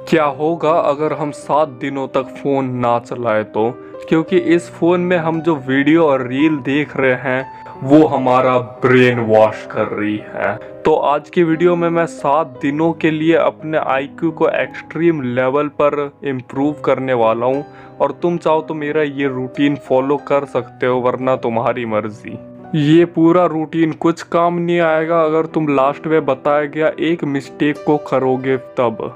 क्या होगा अगर हम 7 दिनों तक फ़ोन ना चलाए तो? क्योंकि इस फ़ोन में हम जो वीडियो और रील देख रहे हैं वो हमारा ब्रेन वॉश कर रही है। तो आज की वीडियो में मैं 7 दिनों के लिए अपने आईक्यू को एक्सट्रीम लेवल पर इम्प्रूव करने वाला हूँ और तुम चाहो तो मेरा ये रूटीन फॉलो कर सकते हो, वरना तुम्हारी मर्जी। ये पूरा रूटीन कुछ काम नहीं आएगा अगर तुम लास्ट में बताया गया एक मिस्टेक को करोगे तब।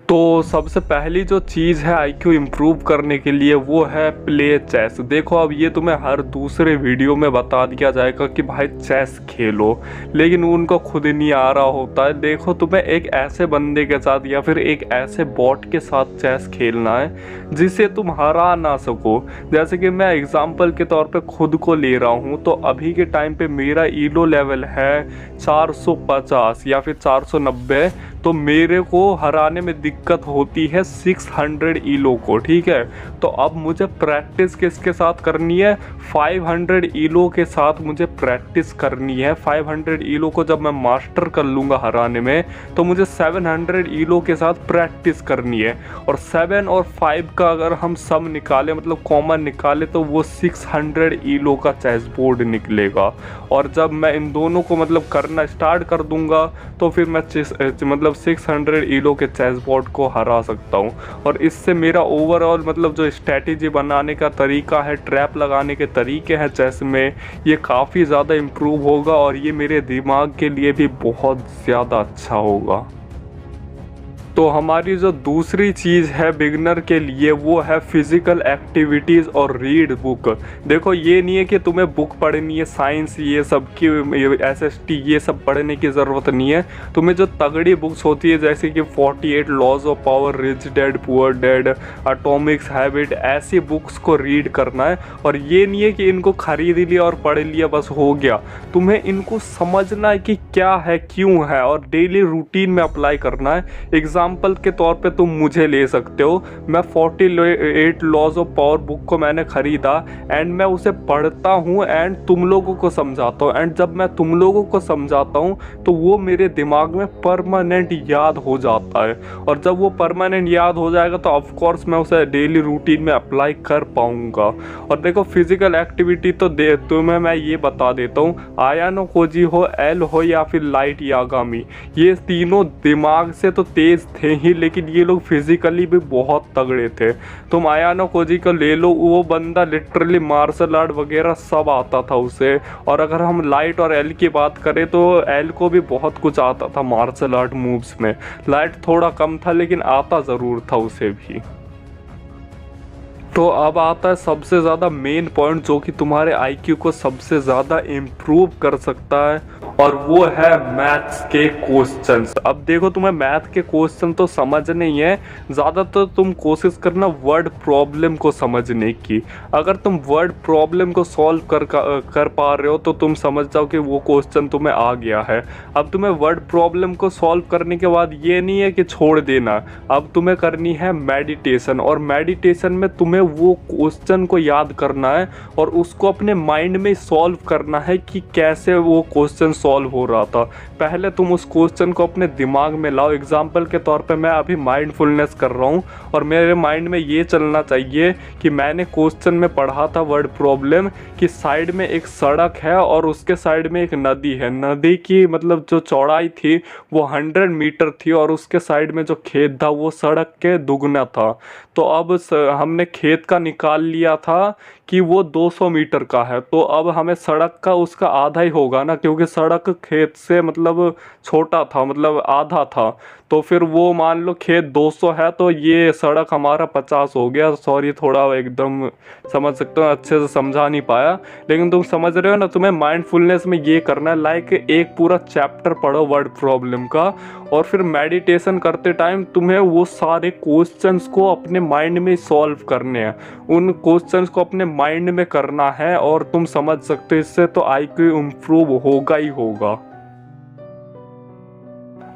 तो सबसे पहली जो चीज़ है आईक्यू इम्प्रूव करने के लिए वो है प्ले चेस। देखो, अब ये तुम्हें हर दूसरे वीडियो में बता दिया जाएगा कि भाई चेस खेलो, लेकिन उनको खुद नहीं आ रहा होता है। देखो, तुम्हें एक ऐसे बंदे के साथ या फिर एक ऐसे बॉट के साथ चेस खेलना है जिसे तुम हरा ना सको। जैसे कि मैं एग्जाम्पल के तौर पे खुद को ले रहा हूँ, तो अभी के टाइम पे मेरा ईलो लेवल है 450 या फिर 490। तो मेरे को हराने में दिक्कत होती है 600 ईलो को, ठीक है। तो अब मुझे प्रैक्टिस किसके साथ करनी है? 500 ईलो के साथ मुझे प्रैक्टिस करनी है। 500 ईलो को जब मैं मास्टर कर लूँगा हराने में, तो मुझे 700 ईलो के साथ प्रैक्टिस करनी है। और 7 और 5 का अगर हम सम निकालें, मतलब कॉमन निकालें, तो वो 600 ईलो का चेस बोर्ड निकलेगा। और जब मैं इन दोनों को मतलब करना स्टार्ट कर दूंगा, तो फिर मैं मतलब 600 ईलो के चेस बोर्ड को हरा सकता हूँ। और इससे मेरा ओवरऑल मतलब जो स्ट्रैटेजी बनाने का तरीका है, ट्रैप लगाने के तरीके हैं चेस में, ये काफ़ी ज़्यादा इम्प्रूव होगा और ये मेरे दिमाग के लिए भी बहुत ज़्यादा अच्छा होगा। तो हमारी जो दूसरी चीज़ है बिगनर के लिए वो है फिज़िकल एक्टिविटीज़ और रीड बुक। देखो, ये नहीं है कि तुम्हें बुक पढ़नी है साइंस ये सब की, SST ये सब पढ़ने की ज़रूरत नहीं है। तुम्हें जो तगड़ी बुक्स होती है जैसे कि 48 laws of power, rich dad poor dad, atomics habit, ऐसी बुक्स को रीड करना है। और ये नहीं है कि इनको खरीद लिया और पढ़ लिया बस हो गया। तुम्हें इनको समझना है कि क्या है, क्यों है, और डेली रूटीन में अप्लाई करना है। एग्जाम्पल के तौर पे तुम मुझे ले सकते हो। मैं 48 लॉज ऑफ पावर बुक को मैंने खरीदा एंड मैं उसे पढ़ता हूँ एंड तुम लोगों को समझाता हूँ। एंड जब मैं तुम लोगों को समझाता हूँ तो वो मेरे दिमाग में परमानेंट याद हो जाता है। और जब वो परमानेंट याद हो जाएगा तो ऑफ कोर्स मैं उसे डेली रूटीन में अप्लाई कर पाऊंगा। और देखो, फिजिकल एक्टिविटी तो तुम्हें मैं ये बता देता हूँ, आयानो कोजी हो, एल हो या फिर लाइट यागामी, ये तीनों दिमाग से तो तेज थे ही, लेकिन ये लोग फिजिकली भी बहुत तगड़े थे। तुम आयानो कोजी को ले लो, वो बंदा लिटरली मार्शल आर्ट वगैरह सब आता था उसे। और अगर हम लाइट और एल की बात करें तो एल को भी बहुत कुछ आता था मार्शल आर्ट मूव्स में। लाइट थोड़ा कम था लेकिन आता ज़रूर था उसे भी। तो अब आता है सबसे ज़्यादा मेन पॉइंट जो कि तुम्हारे आईक्यू को सबसे ज़्यादा इम्प्रूव कर सकता है, और वो है मैथ्स के क्वेश्चंस। अब देखो, तुम्हें मैथ के क्वेश्चन तो समझने ही है, ज़्यादातर तुम कोशिश करना वर्ड प्रॉब्लम को समझने की। अगर तुम वर्ड प्रॉब्लम को सॉल्व कर पा रहे हो तो तुम समझ जाओ कि वो क्वेश्चन तुम्हें आ गया है। अब तुम्हें वर्ड प्रॉब्लम को सॉल्व करने के बाद ये नहीं है कि छोड़ देना, अब तुम्हें करनी है मेडिटेशन। और मेडिटेशन में तुम्हें वो क्वेश्चन को याद करना है और उसको अपने माइंड में सॉल्व करना है कि कैसे वो क्वेश्चन सॉल्व हो रहा था। पहले तुम उस क्वेश्चन को अपने दिमाग में लाओ। एग्जाम्पल के तौर पे मैं अभी माइंडफुलनेस कर रहा हूँ और मेरे माइंड में ये चलना चाहिए कि मैंने क्वेश्चन में पढ़ा था वर्ड प्रॉब्लम कि साइड में एक सड़क है और उसके साइड में एक नदी है। नदी की मतलब जो चौड़ाई थी वो 100 मीटर थी और उसके साइड में जो खेत था वो सड़क के दुगना था। तो अब हमने खेत का निकाल लिया था कि वो 200 मीटर का है, तो अब हमें सड़क का उसका आधा ही होगा ना, क्योंकि सड़क खेत से मतलब छोटा था, मतलब आधा था। तो फिर वो मान लो खेत 200 है तो ये सड़क हमारा 50 हो गया। सॉरी, थोड़ा एकदम समझ सकते हो, अच्छे से समझा नहीं पाया, लेकिन तुम समझ रहे हो ना। तुम्हें माइंडफुलनेस में ये करना है, लाइक एक पूरा चैप्टर पढ़ो वर्ड प्रॉब्लम का, और फिर मेडिटेशन करते टाइम तुम्हें वो सारे क्वेश्चंस को अपने माइंड में सॉल्व करने हैं। उन क्वेश्चंस को अपने माइंड में करना है और तुम समझ सकते हो, इससे तो आईक्यू इम्प्रूव होगा ही होगा।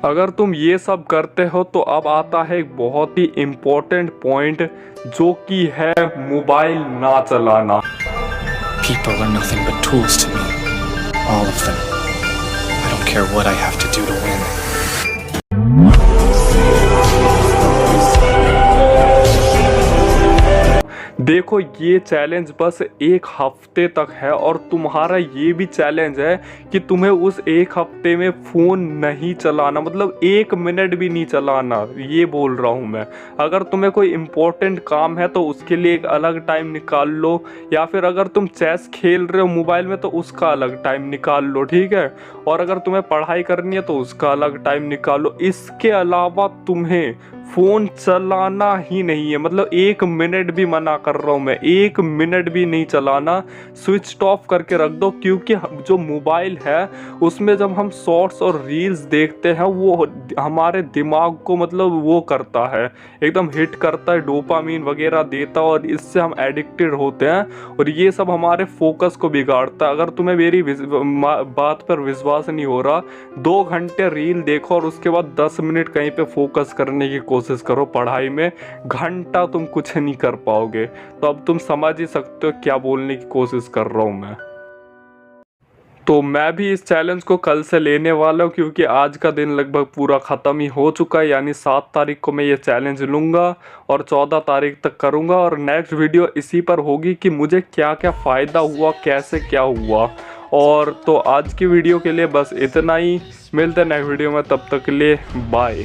अगर तुम ये सब करते हो तो अब आता है एक बहुत ही इम्पोर्टेंट पॉइंट जो कि है मोबाइल ना चलाना। People are nothing but tools to me. All of them. I don't care what I have to do to win. देखो ये चैलेंज बस एक हफ्ते तक है और तुम्हारा ये भी चैलेंज है कि तुम्हें उस एक हफ्ते में फ़ोन नहीं चलाना, मतलब 1 मिनट भी नहीं चलाना, ये बोल रहा हूँ मैं। अगर तुम्हें कोई इम्पोर्टेंट काम है तो उसके लिए एक अलग टाइम निकाल लो, या फिर अगर तुम चेस खेल रहे हो मोबाइल में तो उसका अलग टाइम निकाल लो, ठीक है। और अगर तुम्हें पढ़ाई करनी है तो उसका अलग टाइम निकालो। इसके अलावा तुम्हें फ़ोन चलाना ही नहीं है, मतलब 1 मिनट भी मना कर रहा हूँ मैं, 1 मिनट भी नहीं चलाना, स्विच ऑफ करके रख दो। क्योंकि जो मोबाइल है उसमें जब हम शॉर्ट्स और रील्स देखते हैं वो हमारे दिमाग को मतलब वो करता है, एकदम हिट करता है, डोपामीन वगैरह देता है और इससे हम एडिक्टेड होते हैं और ये सब हमारे फोकस को बिगाड़ता है। अगर तुम्हें मेरी बात पर विश्वास नहीं हो रहा, 2 घंटे रील देखो और उसके बाद 10 मिनट कहीं पे फोकस करने की कोशिश करो पढ़ाई में, घंटा तुम कुछ नहीं कर पाओगे। तो अब तुम समझ ही सकते हो क्या बोलने की कोशिश कर रहा हूँ मैं। तो मैं भी इस चैलेंज को कल से लेने वाला हूँ, क्योंकि आज का दिन लगभग पूरा ख़त्म ही हो चुका है। यानी 7 तारीख को मैं ये चैलेंज लूँगा और 14 तारीख तक करूँगा और नेक्स्ट वीडियो इसी पर होगी कि मुझे क्या क्या फ़ायदा हुआ, कैसे क्या हुआ। और तो आज की वीडियो के लिए बस इतना ही, मिलते हैं नेक्स्ट वीडियो में, तब तक के लिए बाय।